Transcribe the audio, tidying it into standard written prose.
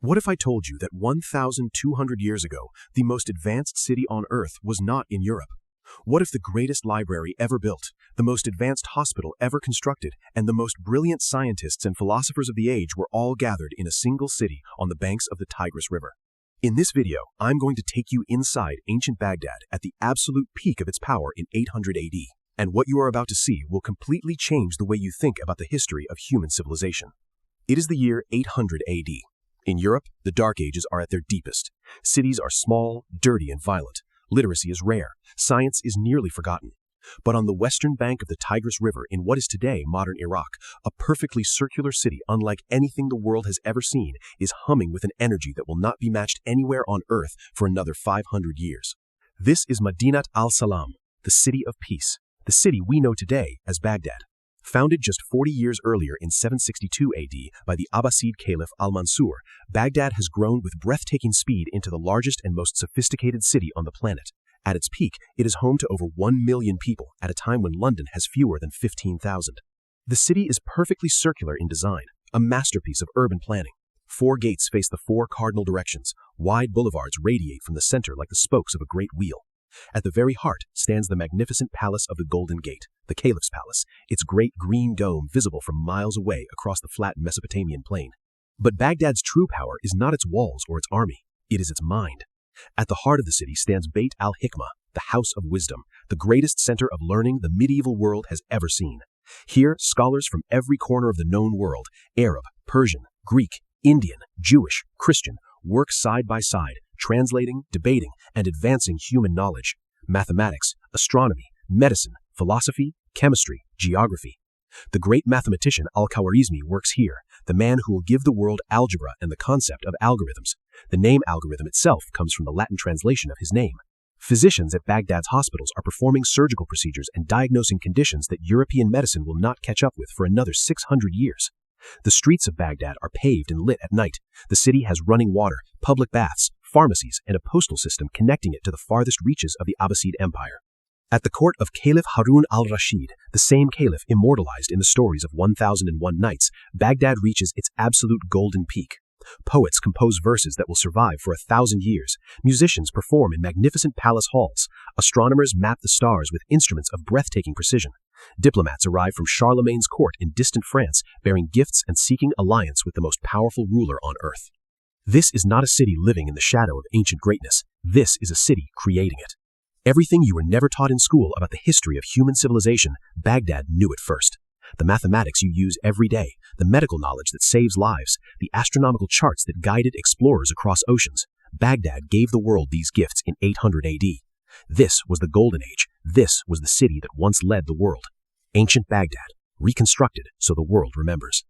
What if I told you that 1,200 years ago, the most advanced city on Earth was not in Europe? What if the greatest library ever built, the most advanced hospital ever constructed, and the most brilliant scientists and philosophers of the age were all gathered in a single city on the banks of the Tigris River? In this video, I'm going to take you inside ancient Baghdad at the absolute peak of its power in 800 AD. And what you are about to see will completely change the way you think about the history of human civilization. It is the year 800 AD. In Europe, the Dark Ages are at their deepest. Cities are small, dirty, and violent. Literacy is rare. Science is nearly forgotten. But on the western bank of the Tigris River in what is today modern Iraq, a perfectly circular city unlike anything the world has ever seen is humming with an energy that will not be matched anywhere on Earth for another 500 years. This is Madinat al-Salam, the city of peace, the city we know today as Baghdad. Founded just 40 years earlier in 762 AD by the Abbasid Caliph al-Mansur, Baghdad has grown with breathtaking speed into the largest and most sophisticated city on the planet. At its peak, it is home to over 1 million people at a time when London has fewer than 15,000. The city is perfectly circular in design, a masterpiece of urban planning. 4 gates face the 4 cardinal directions. Wide boulevards radiate from the center like the spokes of a great wheel. At the very heart stands the magnificent palace of the Golden Gate, the Caliph's Palace, its great green dome visible from miles away across the flat Mesopotamian plain. But Baghdad's true power is not its walls or its army, it is its mind. At the heart of the city stands Beit al-Hikmah, the House of Wisdom, the greatest center of learning the medieval world has ever seen. Here, scholars from every corner of the known world, Arab, Persian, Greek, Indian, Jewish, Christian, work side by side, translating, debating, and advancing human knowledge. Mathematics, astronomy, medicine, philosophy, chemistry, geography. The great mathematician al-Khwarizmi works here, the man who will give the world algebra and the concept of algorithms. The name algorithm itself comes from the Latin translation of his name. Physicians at Baghdad's hospitals are performing surgical procedures and diagnosing conditions that European medicine will not catch up with for another 600 years. The streets of Baghdad are paved and lit at night. The city has running water, public baths, pharmacies, and a postal system connecting it to the farthest reaches of the Abbasid Empire. At the court of Caliph Harun al-Rashid, the same caliph immortalized in the stories of 1001 Nights, Baghdad reaches its absolute golden peak. Poets compose verses that will survive for 1,000 years. Musicians perform in magnificent palace halls. Astronomers map the stars with instruments of breathtaking precision. Diplomats arrive from Charlemagne's court in distant France, bearing gifts and seeking alliance with the most powerful ruler on earth. This is not a city living in the shadow of ancient greatness. This is a city creating it. Everything you were never taught in school about the history of human civilization, Baghdad knew it first. The mathematics you use every day, the medical knowledge that saves lives, the astronomical charts that guided explorers across oceans, Baghdad gave the world these gifts in 800 AD. This was the Golden Age. This was the city that once led the world. Ancient Baghdad, reconstructed so the world remembers.